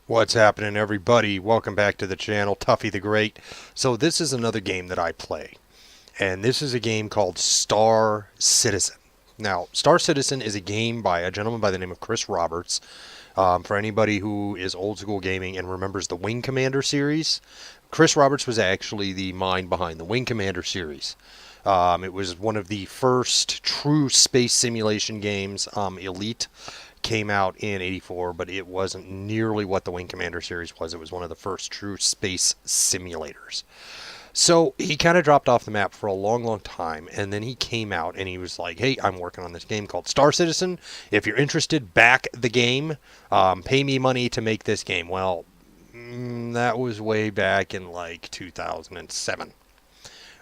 What's happening, everybody? Welcome back to the channel, Tuffy the Great. So this is another game that I play, and this is a game called Star Citizen. Now, Star Citizen is a game by a gentleman by the name of Chris Roberts. For anybody who is old school gaming and remembers the Wing Commander series, Chris Roberts was actually the mind behind the Wing Commander series. It was one of the first true space simulation games. Elite came out in '84, but it wasn't nearly what the Wing Commander series was. It was one of the first true space simulators. So he kind of dropped off the map for a long, long time, and then he came out and he was like, "Hey, I'm working on this game called Star Citizen. If you're interested, back the game. Pay me money to make this game." Well, that was way back in like 2007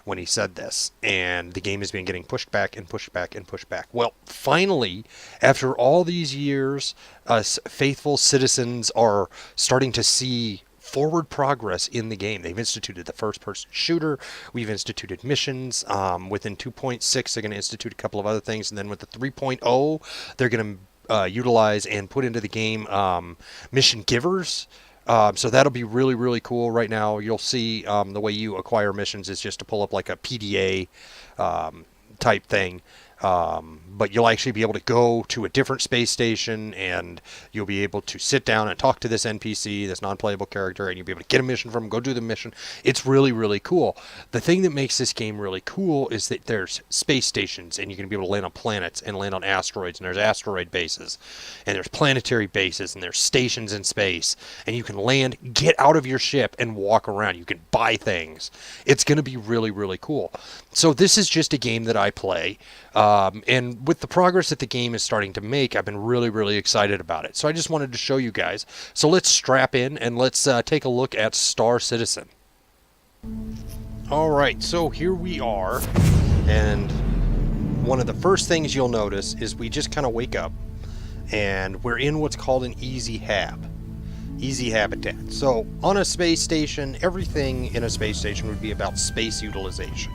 when he said this, and the game has been getting pushed back and pushed back and pushed back. Well, finally, after all these years, us faithful citizens are starting to see forward progress in the game. They've instituted the first-person shooter. We've instituted missions. Within 2.6, they're going to institute a couple of other things, and then with the 3.0, they're going to utilize and put into the game mission givers. So that'll be really, really cool. Right now, you'll see the way you acquire missions is just to pull up like a PDA type thing. But you'll actually be able to go to a different space station, and you'll be able to sit down and talk to this NPC, this non-playable character, and you'll be able to get a mission from him, go do the mission. It's really, really cool. The thing that makes this game really cool is that there's space stations, and you're going to be able to land on planets and land on asteroids, and there's asteroid bases, and there's planetary bases, and there's stations in space, and you can land, get out of your ship, and walk around. You can buy things. It's going to be really, really cool. So this is just a game that I play. And with the progress that the game is starting to make, I've been really, really excited about it. So I just wanted to show you guys. So let's strap in and let's take a look at Star Citizen. Alright, so here we are. And one of the first things you'll notice is we just kind of wake up. And we're in what's called an easy hab. Easy habitat. So on a space station, everything in a space station would be about space utilization.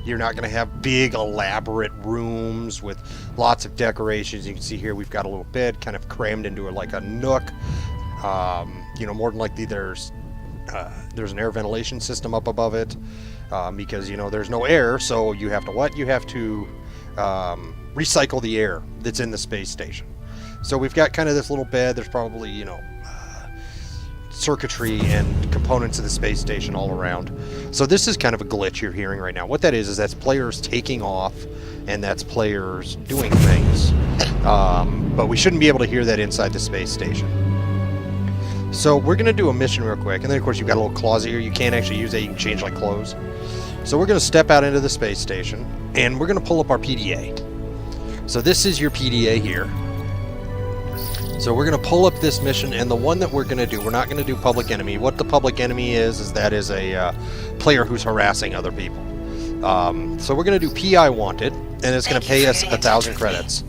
You're not going to have big, elaborate rooms with lots of decorations. You can see here we've got a little bed kind of crammed into like a nook. More than likely there's an air ventilation system up above it because, there's no air. So you have to what? You have to recycle the air that's in the space station. So we've got kind of this little bed. There's probably, circuitry and components of the space station all around. So this is kind of a glitch you're hearing right now. What that is that's players taking off, and that's players doing things. But we shouldn't be able to hear that inside the space station. So we're going to do a mission real quick, and then of course you've got a little closet here. You can't actually use that. You can change like clothes. So we're going to step out into the space station, and we're going to pull up our PDA. So this is your PDA here. So we're going to pull up this mission, and the one that we're going to do, we're not going to do Public Enemy. What the Public Enemy is that is a player who's harassing other people. So we're going to do PI Wanted, and it's going to pay us 1,000 credits.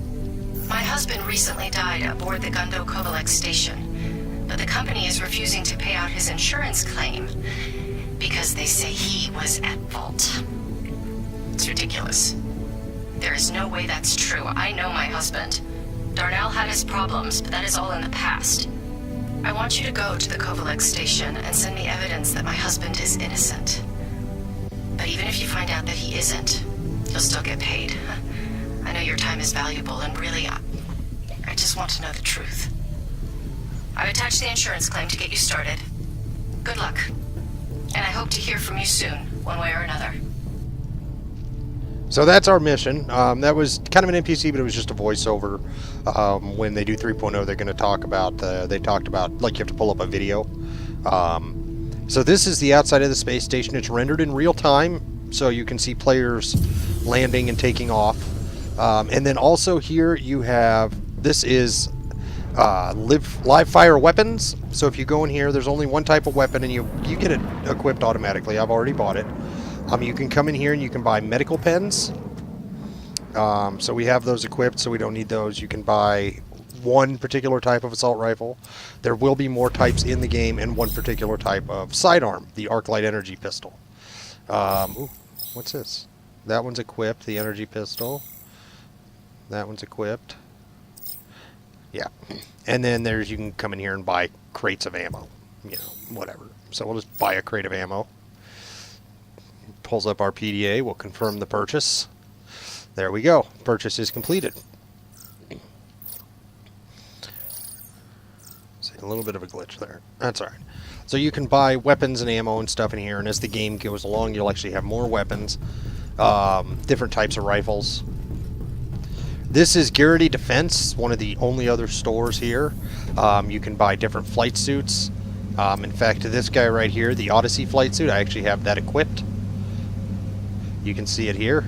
My husband recently died aboard the Gundo Kovalek station, but the company is refusing to pay out his insurance claim because they say he was at fault. It's ridiculous. There is no way that's true. I know my husband. Darnell had his problems, but that is all in the past. I want you to go to the Kovalek station and send me evidence that my husband is innocent. But even if you find out that he isn't, you'll still get paid. I know your time is valuable, and really, I just want to know the truth. I've attached the insurance claim to get you started. Good luck. And I hope to hear from you soon, one way or another. So that's our mission. That was kind of an NPC, but it was just a voiceover. When they do 3.0, they're going to talk about, they talked about, like, you have to pull up a video. So this is the outside of the space station. It's rendered in real time, so you can see players landing and taking off. And then also here you have, this is live fire weapons. So if you go in here, there's only one type of weapon, and you get it equipped automatically. I've already bought it. You can come in here and you can buy medical pens. So we have those equipped, so we don't need those. You can buy one particular type of assault rifle. There will be more types in the game, and one particular type of sidearm, the arc light energy pistol. Ooh, what's this? That one's equipped, the energy pistol. That one's equipped. Yeah. And then there's, you can come in here and buy crates of ammo. You know, whatever. So we'll just buy a crate of ammo. Pulls up our PDA. We'll confirm the purchase. There we go. Purchase is completed. See, a little bit of a glitch there. That's alright. So you can buy weapons and ammo and stuff in here, and as the game goes along, you'll actually have more weapons. Different types of rifles. This is Garrity Defense, one of the only other stores here. You can buy different flight suits. In fact, this guy right here, the Odyssey flight suit, I actually have that equipped. You can see it here.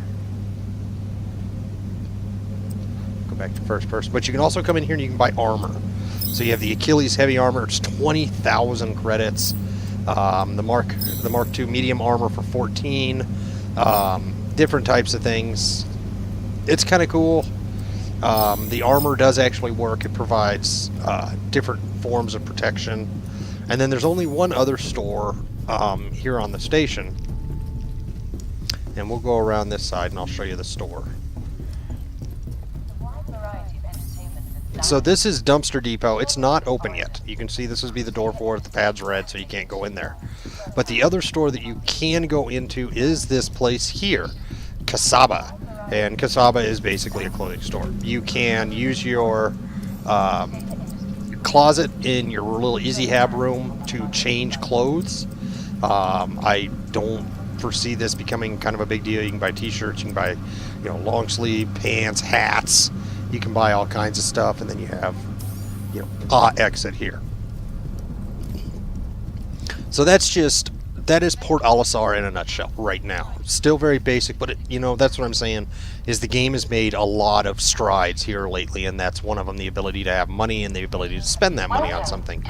Go back to first person. But you can also come in here and you can buy armor. So you have the Achilles heavy armor. It's 20,000 credits. The Mark II medium armor for 14. Different types of things. It's kind of cool. The armor does actually work. It provides different forms of protection. And then there's only one other store here on the station. And we'll go around this side and I'll show you the store. So this is Dumpster Depot. It's not open yet. You can see this would be the door for it. The pad's red, so you can't go in there. But the other store that you can go into is this place here, Kasaba. And Kasaba is basically a clothing store. You can use your closet in your little Easy Hab room to change clothes. I don't foresee this becoming kind of a big deal. You can buy t-shirts, you can buy, you know, long sleeve pants, hats. You can buy all kinds of stuff, and then you have, you know, exit here. So that is Port Olisar in a nutshell right now. Still very basic, but you know, that's what I'm saying, is the game has made a lot of strides here lately, and that's one of them, the ability to have money and the ability to spend that money on something.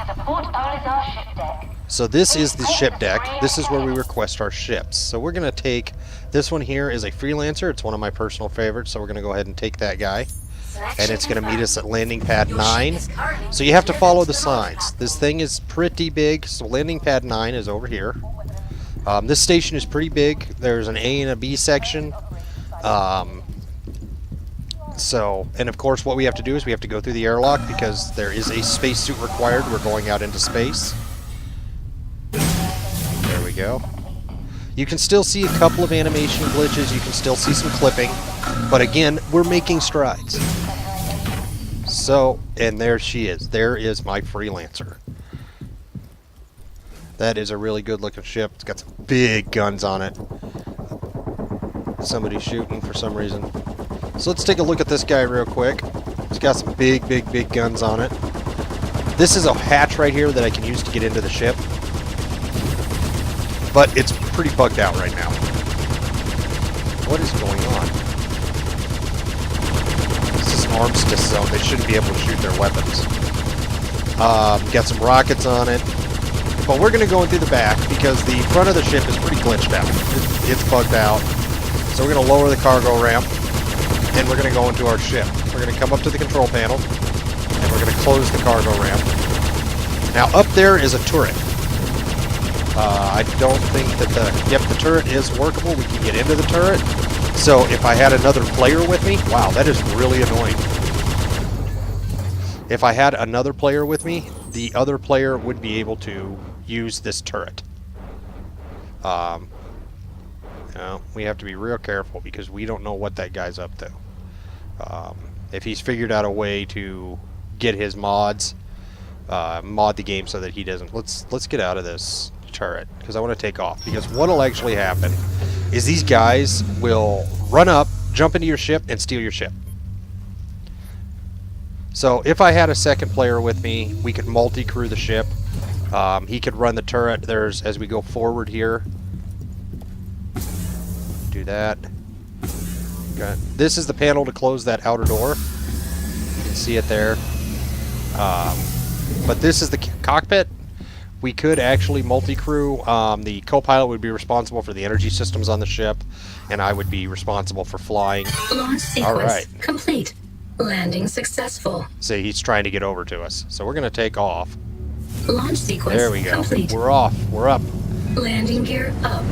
So this is the ship deck. This is where we request our ships. So we're going to take, this one here is a freelancer. It's one of my personal favorites, so we're going to go ahead and take that guy. And it's going to meet us at landing pad 9. So you have to follow the signs. This thing is pretty big, so landing pad 9 is over here. This station is pretty big. There's an A and a B section. And of course what we have to do is we have to go through the airlock because there is a spacesuit required. We're going out into space. There we go. You can still see a couple of animation glitches. You can still see some clipping. But again, we're making strides. So, and there she is. There is my freelancer. That is a really good looking ship. It's got some big guns on it. Somebody's shooting for some reason. So let's take a look at this guy real quick. It's got some big guns on it. This is a hatch right here that I can use to get into the ship. But it's pretty bugged out right now. What is going on? This is an armistice zone. They shouldn't be able to shoot their weapons. Got some rockets on it. But we're going to go in through the back because the front of the ship is pretty glitched out. It's bugged out. So we're going to lower the cargo ramp. And we're going to go into our ship. We're going to come up to the control panel. And we're going to close the cargo ramp. Now up there is a turret. I don't think that the turret is workable. We can get into the turret. So if I had another player with me, wow, that is really annoying. If I had another player with me, the other player would be able to use this turret. You know, we have to be real careful because we don't know what that guy's up to. If he's figured out a way to get his mods, mod the game so that he doesn't. Let's get out of this turret because I want to take off, because what will actually happen is these guys will run up, jump into your ship, and steal your ship. So if I had a second player with me, we could multi-crew the ship. He could run the turret. There's, as we go forward here, do that. Okay. This is the panel to close that outer door. You can see it there. But this is the cockpit. We could actually multi-crew. The co-pilot would be responsible for the energy systems on the ship, and I would be responsible for flying. Launch sequence All right. complete. Landing successful. See, he's trying to get over to us. So we're going to take off. Launch sequence There we go. complete. We're off. We're up. Landing gear up.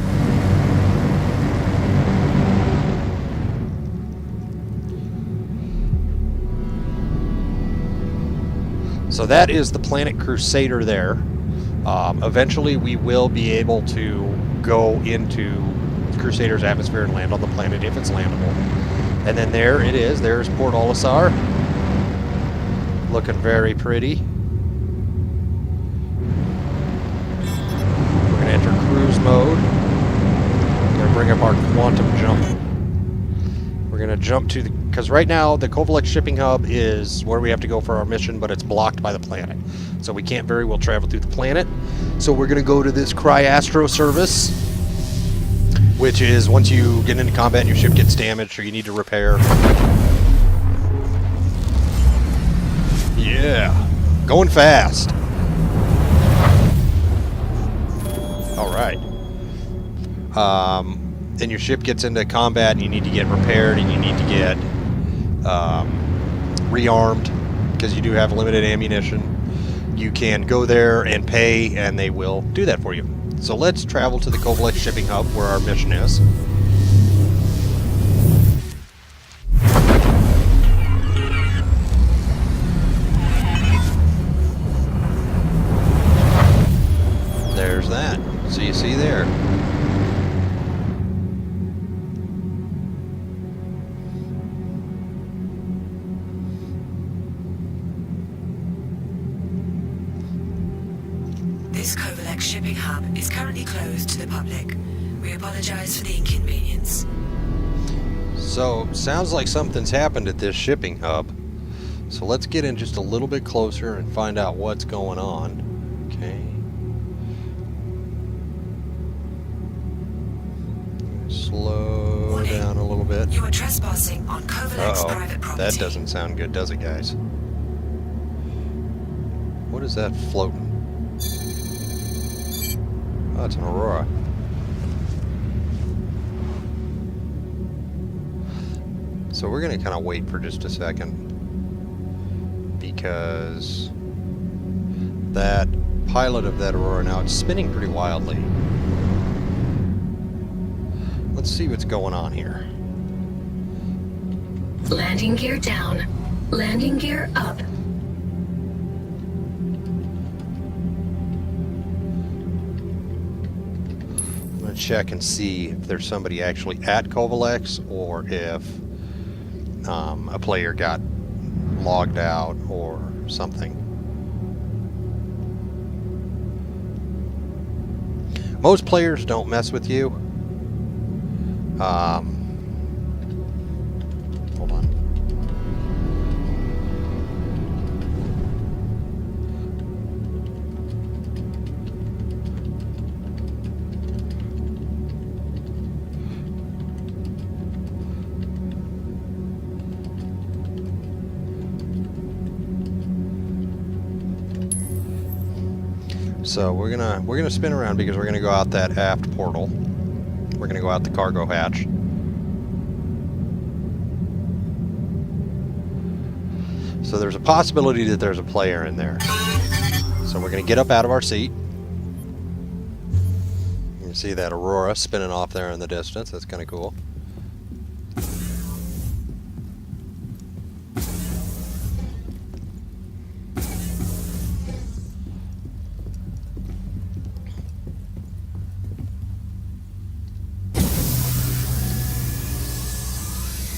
So that is the planet Crusader there. Eventually we will be able to go into Crusader's atmosphere and land on the planet if it's landable. And then there it is. There's Port Olisar. Looking very pretty. We're going to enter cruise mode. We're going to bring up our quantum jump. We're going to jump to the... Because right now, the Kovalex shipping hub is where we have to go for our mission, but it's blocked by the planet. So we can't very well travel through the planet. So we're going to go to this Cryastro service, which is once you get into combat and your ship gets damaged or you need to repair. Yeah. Going fast. Alright. And your ship gets into combat and you need to get repaired and you need to get rearmed because you do have limited ammunition. You can go there and pay and they will do that for you. So let's travel to the Kovalex shipping hub where our mission is. There's that. So you see there. This Kovalex shipping hub is currently closed to the public. We apologize for the inconvenience. So, sounds like something's happened at this shipping hub. So let's get in just a little bit closer and find out what's going on. Okay. Slow down a little bit. You are trespassing on Kovalex private property. That doesn't sound good, does it, guys? What is that floating? Oh, it's an Aurora. So we're going to kind of wait for just a second because that pilot of that Aurora now, it's spinning pretty wildly. Let's see what's going on here. Landing gear down. Landing gear up. Check and see if there's somebody actually at Kovalex or if a player got logged out or something. Most players don't mess with you. Hold on. So we're gonna spin around because we're gonna go out that aft portal. We're gonna go out the cargo hatch. So there's a possibility that there's a player in there. So we're gonna get up out of our seat. You can see that Aurora spinning off there in the distance. That's kind of cool.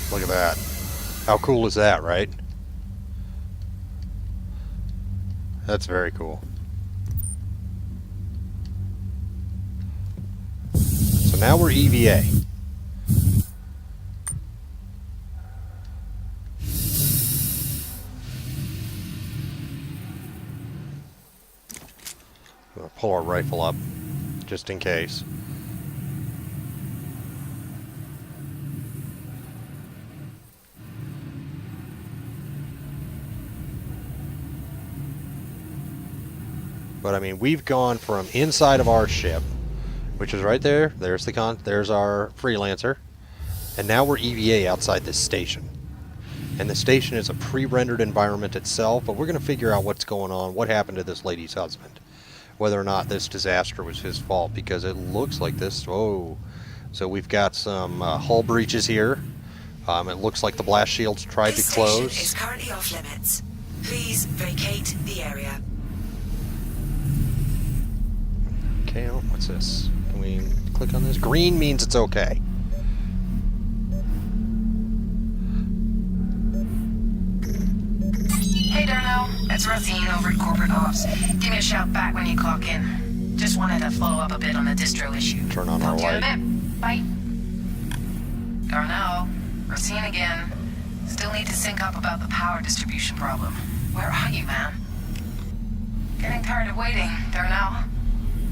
Look at that. How cool is that, right? That's very cool. So now we're EVA. I'm going to pull our rifle up, just in case. But I mean, we've gone from inside of our ship, which is right there. There's our freelancer, and now we're EVA outside this station. And the station is a pre-rendered environment itself. But we're going to figure out what's going on, what happened to this lady's husband, whether or not this disaster was his fault, because it looks like this. Oh, so we've got some hull breaches here. It looks like the blast shields tried to close. This station is currently off limits. Please vacate the area. Okay, oh, what's this? Can we click on this? Green means it's okay. Hey, Darnell. It's Racine over at Corporate Ops. Give me a shout back when you clock in. Just wanted to follow up a bit on the distro issue. Turn on our Talk to you in light. a bit. Bye. Darnell, Racine again. Still need to sync up about the power distribution problem. Where are you, man? Getting tired of waiting, Darnell.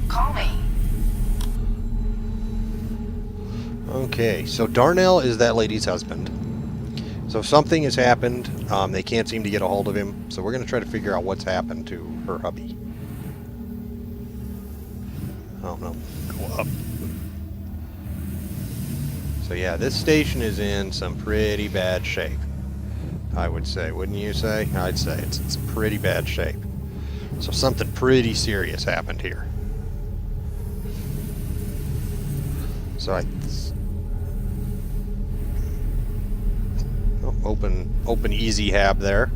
Call me. Okay, so Darnell is that lady's husband. So something has happened. They can't seem to get a hold of him. So we're going to try to figure out what's happened to her hubby. Oh no, go up. So yeah, this station is in some pretty bad shape, I would say. Wouldn't you say? I'd say it's in pretty bad shape. So something pretty serious happened here. So open easy hab there.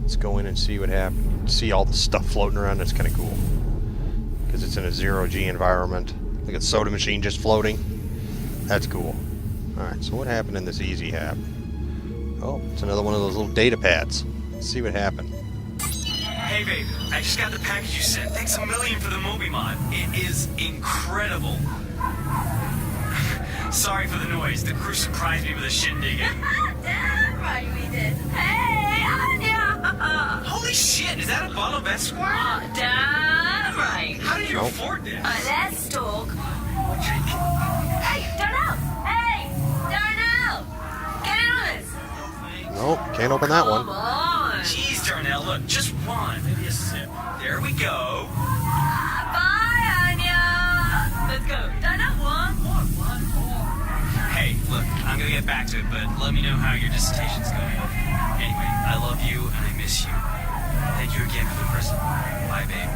Let's go in and see what happened. See all the stuff floating around. That's kind of cool because it's in a 0G environment. Look at the soda machine just floating. That's cool. All right. So what happened in this easy hab? Oh, it's another one of those little data pads. Let's see what happened. Hey babe, I just got the package you sent. Thanks a million for the Moby mod. It is incredible. Sorry for the noise. The crew surprised me with a shindig. Damn right we did. Hey, Anya! Holy shit, is that a bottle of Esquire? Oh, damn right. How did you Nope. afford this? Let's talk. Hey, Darnell! Hey, Darnell! Get in on this. Nope, can't open that Come one. on. Jeez, Darnell, look, just one. Maybe a sip. There we go. Bye, Anya. Let's go. Darnell, one more. Hey, look, I'm gonna get back to it, but let me know how your dissertation's going. Anyway, I love you and I miss you. Thank you again for the present. Bye, babe.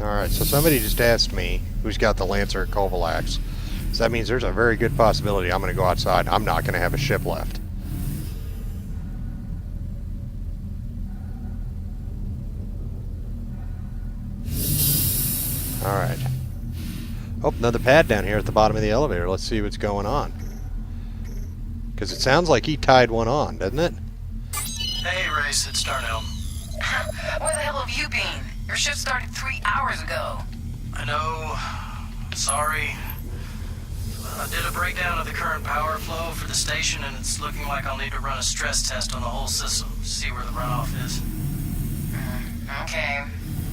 Alright, so somebody just asked me who's got the Lancer at Kovalax. So that means there's a very good possibility I'm going to go outside. I'm not going to have a ship left. Alright. Oh, another pad down here at the bottom of the elevator. Let's see what's going on. Because it sounds like he tied one on, doesn't it? Hey, Race, it's Darnell. Where the hell have you been? Your shift started 3 hours ago. I know. Sorry. I did a breakdown of the current power flow for the station, and it's looking like I'll need to run a stress test on the whole system to see where the runoff is. Okay.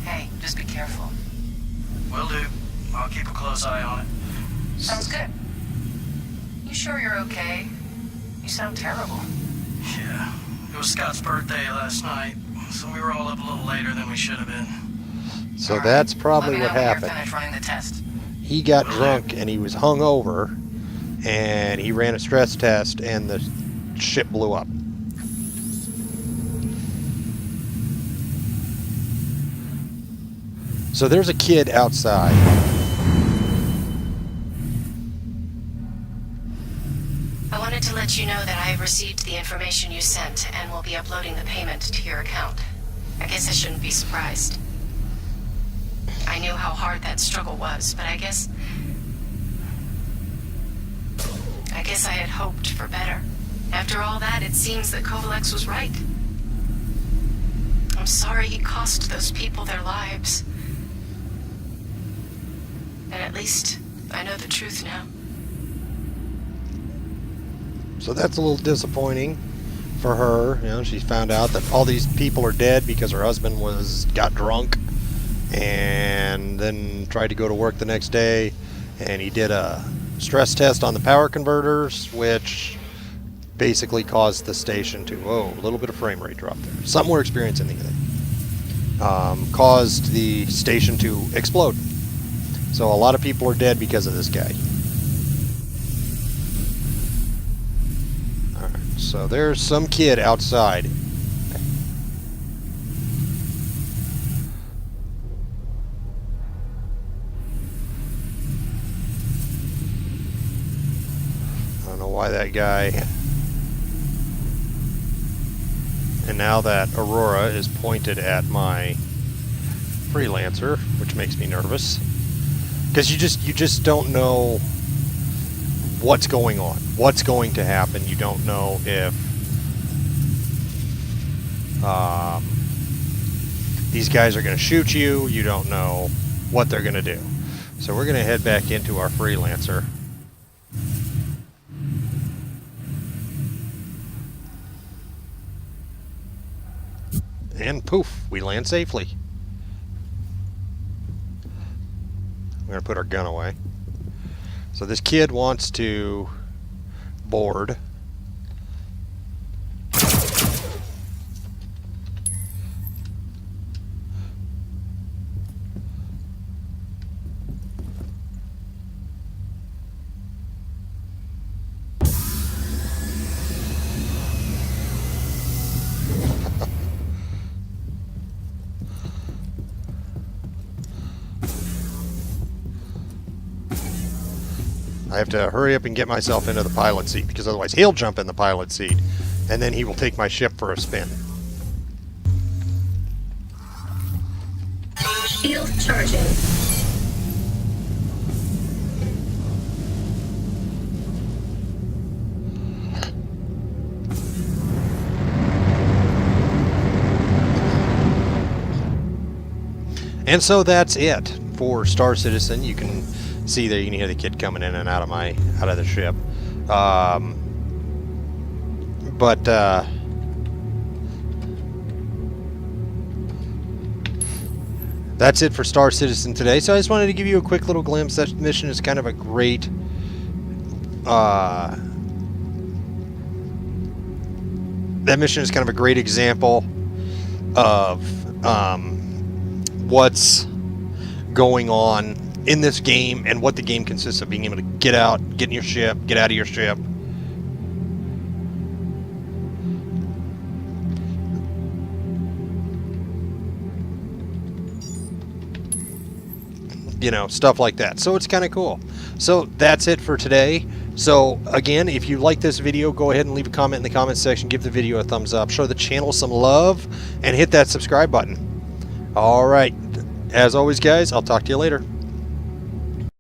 Hey, just be careful. Will do. I'll keep a close eye on it. Sounds good. You sure you're okay? You sound terrible. Yeah. It was Scott's birthday last night, so we were all up a little later than we should have been. So All right. that's probably Let me what know when happened. You're finished running the test. He got drunk and he was hung over, and he ran a stress test, and the ship blew up. So there's a kid outside. I wanted to let you know that I have received the information you sent and will be uploading the payment to your account. I guess I shouldn't be surprised. I knew how hard that struggle was, but I guess I had hoped for better. After all that, it seems that Kovalex was right. I'm sorry he cost those people their lives. And at least I know the truth now. So that's a little disappointing for her. You know, she found out that all these people are dead because her husband got drunk and then tried to go to work the next day, and he did a stress test on the power converters, which basically caused the station to, a little bit of frame rate drop there. Something we're experiencing today. Caused the station to explode. So a lot of people are dead because of this guy. Alright, so there's some kid outside. notify that guy. And now that Aurora is pointed at my freelancer, which makes me nervous, because you just don't know what's going on, what's going to happen. You don't know if these guys are going to shoot you. You don't know what they're going to do. So we're going to head back into our freelancer. And poof, we land safely. We're going to put our gun away. So this kid wants to board. I have to hurry up and get myself into the pilot seat, because otherwise he'll jump in the pilot seat and then he will take my ship for a spin. Shield charging. And so that's it for Star Citizen. You can see there, you can hear the kid coming in and out of the ship. That's it for Star Citizen today. So I just wanted to give you a quick little glimpse. That mission is kind of a great example of what's going on in this game and what the game consists of. Being able to get out, get in your ship, get out of your ship. You know, stuff like that. So it's kind of cool. So that's it for today. So again, if you like this video, go ahead and leave a comment in the comment section. Give the video a thumbs up. Show the channel some love and hit that subscribe button. All right. As always, guys, I'll talk to you later.